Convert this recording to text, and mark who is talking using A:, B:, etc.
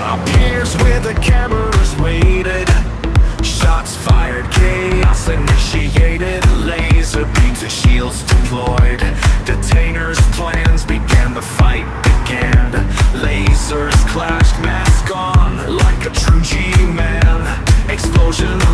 A: appears where the cameras waited. Shots fired, chaos initiated. Laser beams and shields deployed. Detainers' plans began, the fight began. Lasers clashed, mask on, like a true G-man. Explosion